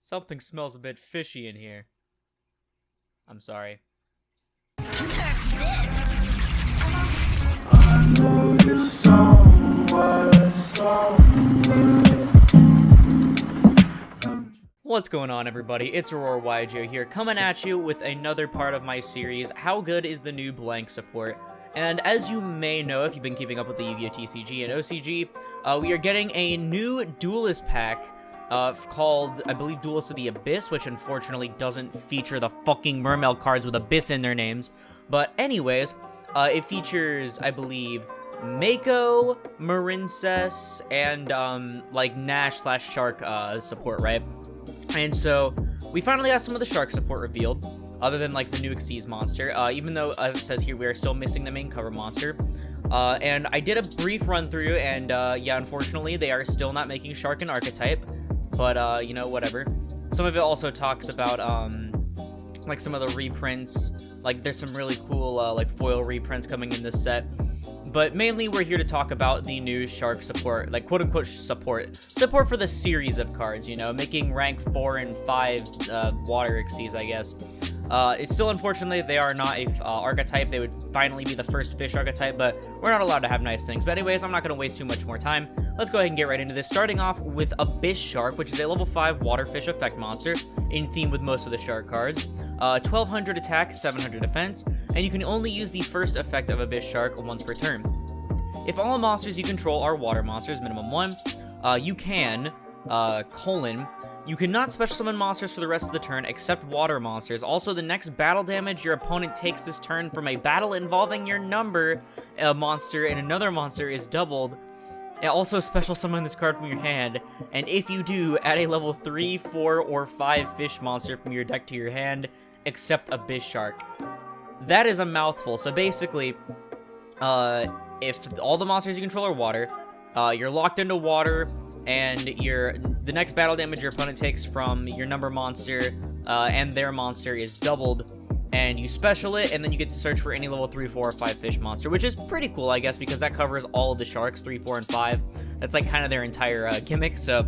Something smells a bit fishy in here. I'm sorry. What's going on, everybody? It's Aurora YGO here, coming at you with another part of my series, How Good is the New Blank Support? And as you may know, if you've been keeping up with the Yu-Gi-Oh! TCG and OCG, we are getting a new Duelist pack called, I believe, Duelists of the Abyss, which unfortunately doesn't feature the fucking Mermail cards with Abyss in their names. But anyways, it features, I believe, Mako, Marincess, and, like, Nash/Shark support, right? And so, we finally got some of the Shark support revealed, other than, like, the new Xyz monster, even though, as it says here, we are still missing the main cover monster. And I did a brief run-through, and, yeah, unfortunately, they are still not making Shark an archetype, but, you know, whatever. Some of it also talks about, like, some of the reprints, like, there's some really cool, like, foil reprints coming in this set. But mainly, we're here to talk about the new Shark support, like, quote-unquote support. Support for the series of cards, you know, making rank 4 and 5 water Xyz, I guess. It's still, unfortunately, they are not a archetype. They would finally be the first fish archetype, but we're not allowed to have nice things. But anyways, I'm not going to waste too much more time. Let's go ahead and get right into this, starting off with a Bish Shark, which is a level 5 water fish effect monster, in theme with most of the Shark cards. 1200 attack, 700 defense, and you can only use the first effect of a Bish Shark once per turn. If all monsters you control are water monsters, minimum 1, you can, you cannot special summon monsters for the rest of the turn except water monsters. Also, the next battle damage your opponent takes this turn from a battle involving your number, a monster, and another monster is doubled. And also special summon this card from your hand, and if you do, add a level 3, 4, or 5 fish monster from your deck to your hand, except a Bish Shark. That is a mouthful. So basically, if all the monsters you control are water, you're locked into water, and the next battle damage your opponent takes from your number monster and their monster is doubled, and you special it, and then you get to search for any level 3, 4, or 5 fish monster, which is pretty cool, I guess, because that covers all of the Sharks, 3, 4, and 5. That's like kind of their entire gimmick, so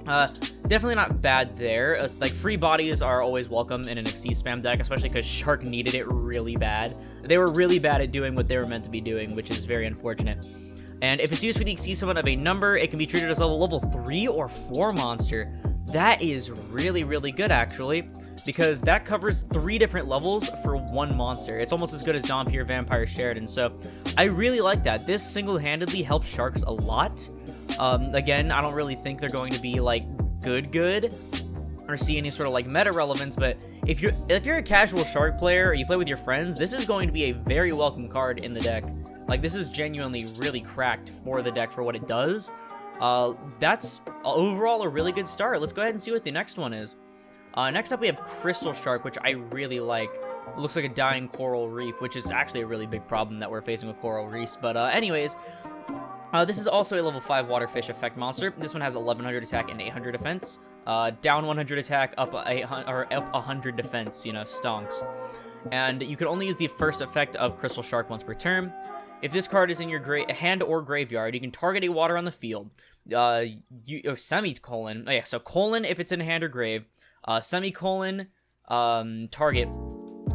definitely not bad there. Like, free bodies are always welcome in an Xyz spam deck, especially because Shark needed it really bad. They were really bad at doing what they were meant to be doing, which is very unfortunate. And if it's used for the Xyz summon of a number, it can be treated as a level 3 or 4 monster. That is really, really good, actually, because that covers 3 different levels for 1 monster. It's almost as good as Dompier, Vampire, Sheridan, so I really like that. This single-handedly helps Sharks a lot. Again, I don't really think they're going to be, like, good, or see any sort of, like, meta relevance, but if you're a casual Shark player, or you play with your friends, this is going to be a very welcome card in the deck. Like, this is genuinely really cracked for the deck for what it does. That's overall a really good start. Let's go ahead and see what the next one is. Next up, we have Crystal Shark, which I really like. It looks like a dying coral reef, which is actually a really big problem that we're facing with coral reefs. But anyways, this is also a level 5 water fish effect monster. This one has 1100 attack and 800 defense. Down 100 attack, up 100 defense, you know, stonks. And you can only use the first effect of Crystal Shark once per turn. If this card is in your hand or graveyard, you can target a water on the field. Semicolon. Oh yeah, so colon if it's in hand or grave. Semicolon, target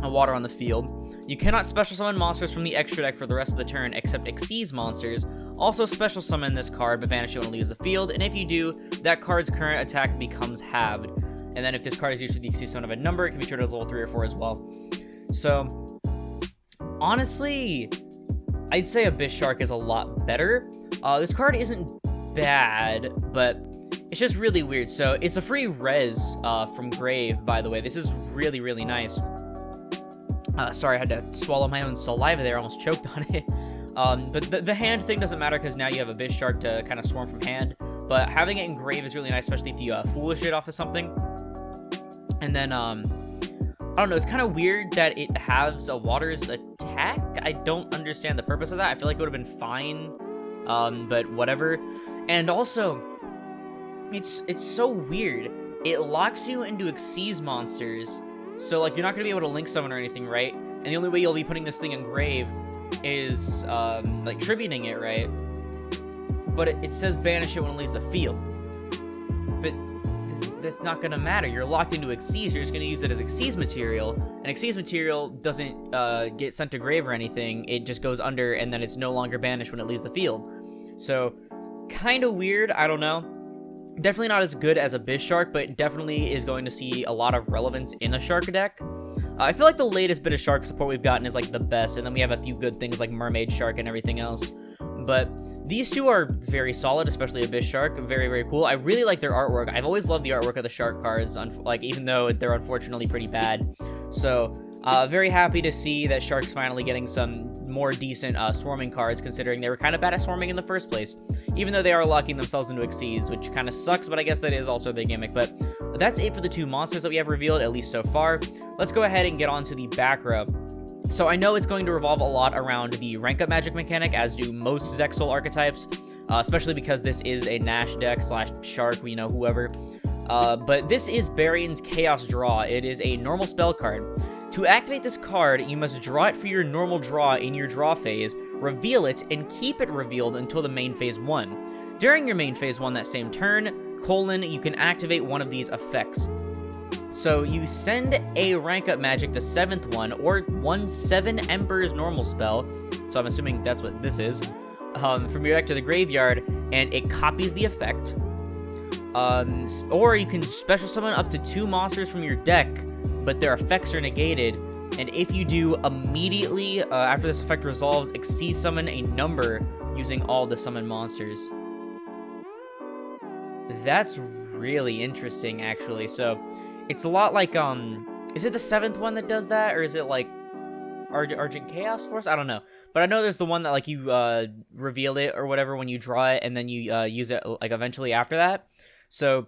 a water on the field. You cannot special summon monsters from the extra deck for the rest of the turn except Xyz monsters. Also special summon this card, but banish it when it leaves the field. And if you do, that card's current attack becomes halved. And then if this card is used for the Xyz summon of a number, it can be treated as level 3 or 4 as well. So, honestly, I'd say a Bish Shark is a lot better. This card isn't bad, but it's just really weird. So, it's a free res from Grave, by the way. This is really, really nice. Sorry, I had to swallow my own saliva there. I almost choked on it. But the hand thing doesn't matter because now you have a Bish Shark to kind of swarm from hand. But having it in Grave is really nice, especially if you foolish it off of something. And then, I don't know, it's kind of weird that it has a water's attack. I don't understand the purpose of that. I feel like it would have been fine, but whatever. And also, it's so weird. It locks you into Xyz monsters, so, like, you're not going to be able to link summon or anything, right? And the only way you'll be putting this thing in Grave is, like, tributing it, right? But it says banish it when it leaves the field. But that's not gonna matter. You're locked into Xyz, you're just gonna use it as Xyz material, and Xyz material doesn't get sent to grave or anything, it just goes under, and then it's no longer banished when it leaves the field. So, kinda weird, I don't know. Definitely not as good as a Bish Shark, but definitely is going to see a lot of relevance in a Shark deck. I feel like the latest bit of Shark support we've gotten is like the best, and then we have a few good things like Mermaid Shark and everything else. But these two are very solid, especially a Bish Shark. Very, very cool. I really like their artwork. I've always loved the artwork of the Shark cards, like even though they're unfortunately pretty bad. So, very happy to see that Shark's finally getting some more decent swarming cards, considering they were kind of bad at swarming in the first place. Even though they are locking themselves into Xyz, which kind of sucks, but I guess that is also their gimmick. But that's it for the two monsters that we have revealed, at least so far. Let's go ahead and get on to the back row. So I know it's going to revolve a lot around the rank up magic mechanic, as do most Zexal archetypes, especially because this is a Nash deck / Shark, you know, whoever. But this is Barion's Chaos Draw. It is a normal spell card. To activate this card, you must draw it for your normal draw in your draw phase, reveal it, and keep it revealed until the main phase 1. During your main phase 1 that same turn, you can activate one of these effects. So you send a rank up magic, the 7th one, or 1/7 Emperor's normal spell, so I'm assuming that's what this is, from your deck to the graveyard, and it copies the effect. Or you can special summon up to 2 monsters from your deck, but their effects are negated, and if you do, immediately after this effect resolves, Xyz summon a number using all the summoned monsters. That's really interesting, actually. So it's a lot like, is it the 7th one that does that, or is it like Argent Chaos Force? I don't know, but I know there's the one that like you reveal it or whatever when you draw it, and then you use it like eventually after that. So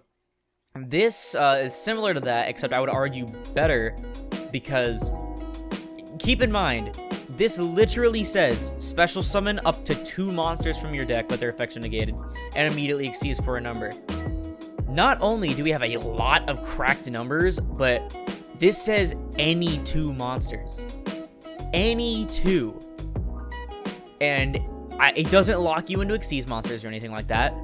this is similar to that, except I would argue better, because keep in mind, this literally says special summon up to 2 monsters from your deck, but their effects are negated, and immediately Xyz for a number. Not only do we have a lot of cracked numbers, but this says any 2 monsters. Any 2. And it doesn't lock you into Xyz monsters or anything like that.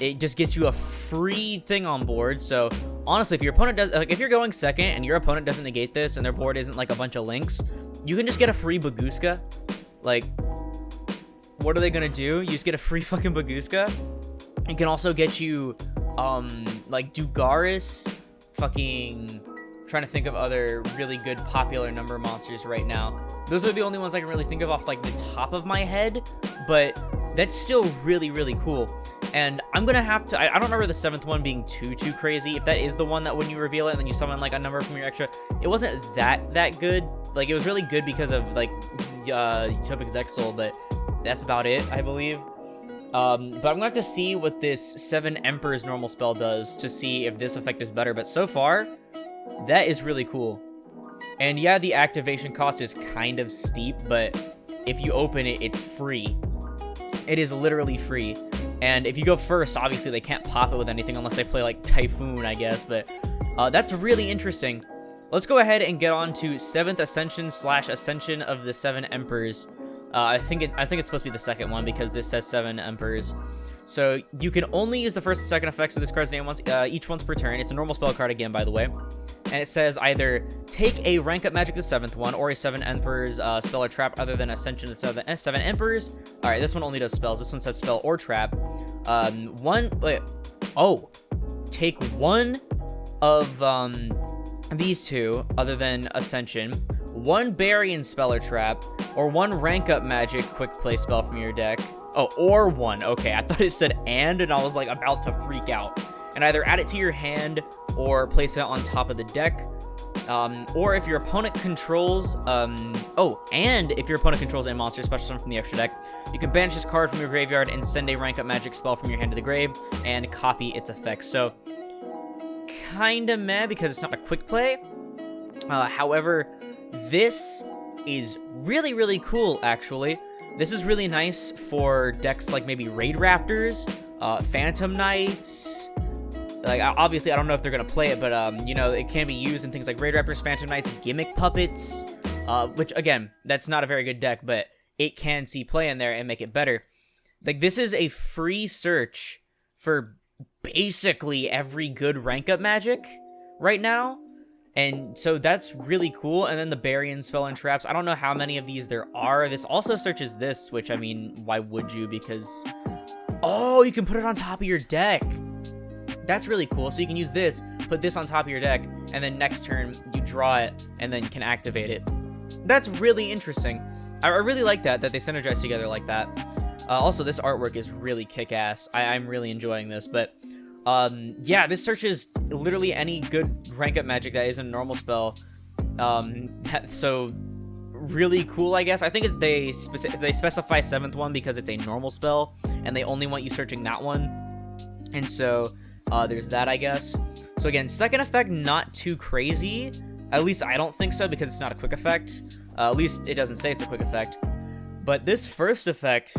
It just gets you a free thing on board. So honestly, if your opponent does, like if you're going second and your opponent doesn't negate this and their board isn't like a bunch of links, you can just get a free Baguska. Like, what are they gonna do? You just get a free fucking Baguska. It can also get you like Dugaris, fucking trying to think of other really good popular number monsters right now. Those are the only ones I can really think of off like the top of my head, but that's still really, really cool. And I'm gonna have to, I don't remember the 7th one being too crazy. If that is the one that when you reveal it and then you summon like a number from your extra, it wasn't that good. Like, it was really good because of like Utopic Zexal, but that's about it, I believe. But I'm gonna have to see what this 7 Emperor's normal spell does to see if this effect is better. But so far, that is really cool. And yeah, the activation cost is kind of steep, but if you open it, it's free. It is literally free. And if you go first, obviously they can't pop it with anything unless they play like Typhoon, I guess. But that's really interesting. Let's go ahead and get on to 7th Ascension / Ascension of the 7 Emperors. I think it's supposed to be the 2nd one because this says 7 Emperors. So you can only use the 1st and 2nd effects of this card's name each once per turn. It's a normal spell card again, by the way. And it says either take a rank up magic, the 7th one, or a 7 Emperors spell or trap other than Ascension of the 7 Emperors. All right, this one only does spells. This one says spell or trap. Take one of these 2 other than Ascension, 1 Barian spell or trap, or 1 rank up magic quick play spell from your deck. Oh, or 1. Okay, I thought it said and I was like about to freak out. And either add it to your hand or place it on top of the deck. Or if your opponent controls, and if your opponent controls a monster special summon from the extra deck, you can banish this card from your graveyard and send a rank up magic spell from your hand to the grave and copy its effects. So, kinda meh because it's not a quick play. However, this is really, really cool, actually. This is really nice for decks like maybe Raid Raptors, Phantom Knights. Like, obviously, I don't know if they're going to play it, but, you know, it can be used in things like Raid Raptors, Phantom Knights, Gimmick Puppets, which, again, that's not a very good deck, but it can see play in there and make it better. Like, this is a free search for basically every good rank up magic right now. And so that's really cool. And then the Burying Spell and Traps. I don't know how many of these there are. This also searches this, which, I mean, why would you? Because, oh, you can put it on top of your deck. That's really cool. So you can use this, put this on top of your deck, and then next turn you draw it and then can activate it. That's really interesting. I really like that they synergize together like that. Also, this artwork is really kick-ass. I'm really enjoying this, but yeah, this searches literally any good rank up magic that isn't a normal spell. So really cool, I guess. I think they specify 7th one because it's a normal spell, and they only want you searching that one. And so there's that, I guess. So again, second effect, not too crazy. At least I don't think so, because it's not a quick effect. At least it doesn't say it's a quick effect. But this first effect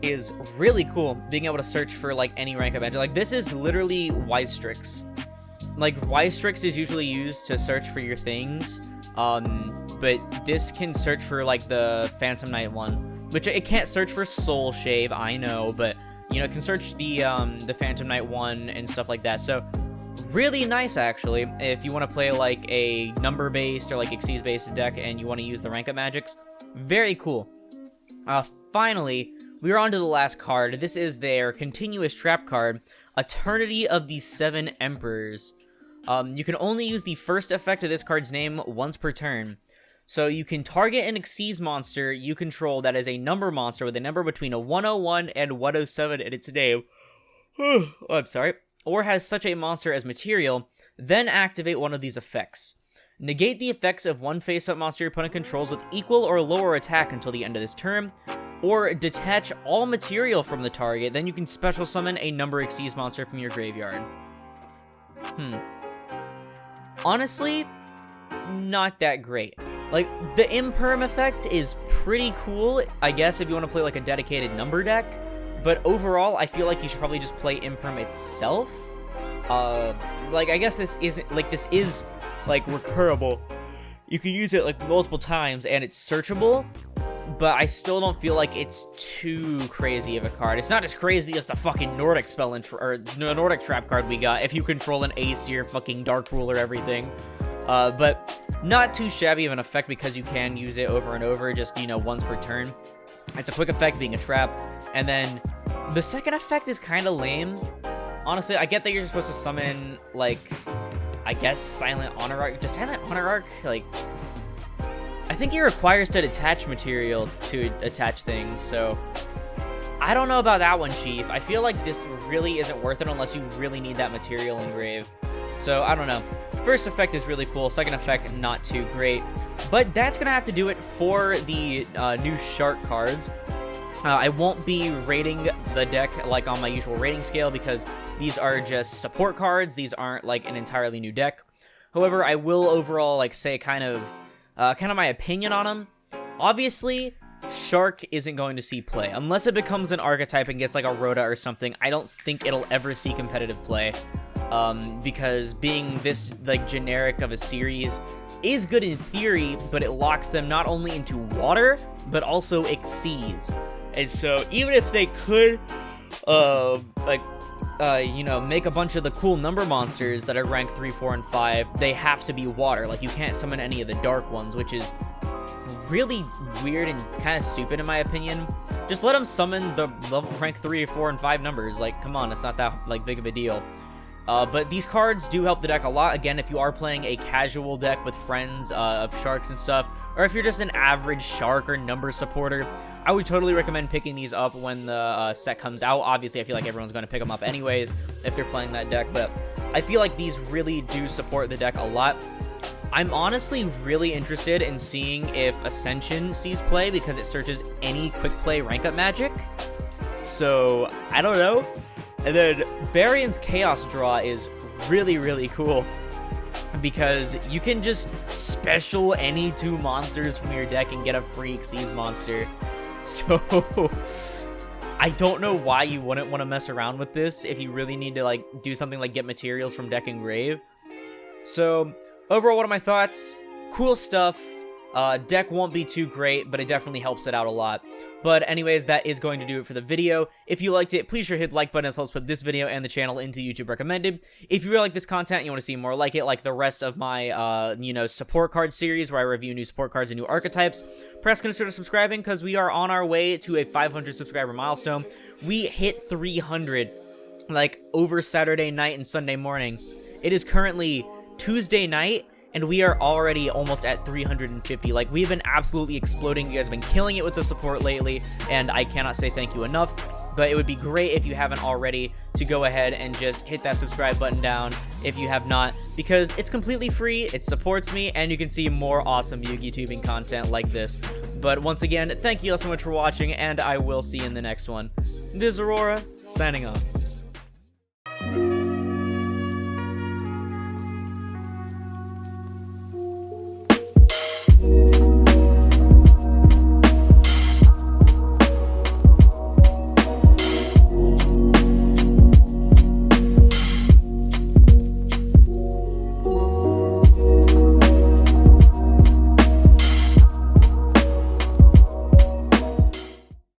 is really cool, being able to search for like any rank up magic. Like, this is literally Wise Strix. Like, Wise Strix is usually used to search for your things, but this can search for like the Phantom Knight one, which it can't search for Soul Shave, I know, but you know, it can search the Phantom Knight one and stuff like that. So really nice, actually, if you want to play like a number based or like Xyz based deck and you want to use the rank up magics. Very cool. Finally, we are on to the last card. This is their continuous trap card, Eternity of the Seven Emperors. You can only use the first effect of this card's name once per turn. So you can target an Xyz monster you control that is a number monster with a number between a 101 and 107 in its name. Oh, I'm sorry. Or has such a monster as material, then activate one of these effects. Negate the effects of one face-up monster your opponent controls with equal or lower attack until the end of this turn, or detach all material from the target, then you can special summon a number Xyz monster from your graveyard. Honestly, not that great. Like, the Imperm effect is pretty cool, I guess, if you want to play like a dedicated number deck, but overall, I feel like you should probably just play Imperm itself. Like, I guess this is like recurable. You can use it like multiple times and it's searchable, but I still don't feel like it's too crazy of a card. It's not as crazy as the fucking Nordic spell or Nordic trap card we got if you control an Aesir, fucking Dark Ruler, everything. But not too shabby of an effect because you can use it over and over, just, you know, once per turn. It's a quick effect, being a trap. And then the second effect is kind of lame. Honestly, I get that you're supposed to summon, like, I guess Silent Honor Arc. Does Silent Honor Arc, like, I think it requires to detach material to attach things, so I don't know about that one, Chief. I feel like this really isn't worth it unless you really need that material engraved. So, I don't know. First effect is really cool. Second effect, not too great. But that's going to have to do it for the new Shark cards. I won't be rating the deck like on my usual rating scale because these are just support cards. These aren't like an entirely new deck. However, I will overall like say kind of my opinion on them. Obviously, Shark isn't going to see play unless it becomes an archetype and gets like a Rhoda or something. I don't think it'll ever see competitive play because being this like generic of a series is good in theory, but it locks them not only into water but also Xyz. And so even if they could you know, make a bunch of the cool number monsters that are ranked 3, 4, and 5, they have to be water. Like, you can't summon any of the dark ones, which is really weird and kind of stupid in my opinion. Just let them summon the level rank 3, 4, and 5 numbers. Like, come on, it's not that like big of a deal. But these cards do help the deck a lot. Again, if you are playing a casual deck with friends of Sharks and stuff, or if you're just an average Shark or number supporter, I would totally recommend picking these up when the set comes out. Obviously, I feel like everyone's going to pick them up anyways if they're playing that deck, but I feel like these really do support the deck a lot. I'm honestly really interested in seeing if Ascension sees play because it searches any quick play rank up magic. So, I don't know. And then Barion's Chaos Draw is really, really cool because you can just special any 2 monsters from your deck and get a free Xyz monster. So, I don't know why you wouldn't want to mess around with this if you really need to like do something like get materials from deck engrave. So, overall, what are my thoughts? Cool stuff. Deck won't be too great, but it definitely helps it out a lot. But anyways, that is going to do it for the video. If you liked it, please sure hit the like button, as helps put this video and the channel into YouTube recommended. If you really like this content and you want to see more like it, like the rest of my, support card series where I review new support cards and new archetypes, perhaps consider subscribing, because we are on our way to a 500 subscriber milestone. We hit 300, like, over Saturday night and Sunday morning. It is currently Tuesday night, and we are already almost at 350. Like, we've been absolutely exploding. You guys have been killing it with the support lately, and I cannot say thank you enough. But it would be great if you haven't already to go ahead and just hit that subscribe button down if you have not, because it's completely free, it supports me, and you can see more awesome Yu-Gi tubing content like this. But once again, thank you all so much for watching, and I will see you in the next one. This is Aurora, signing off.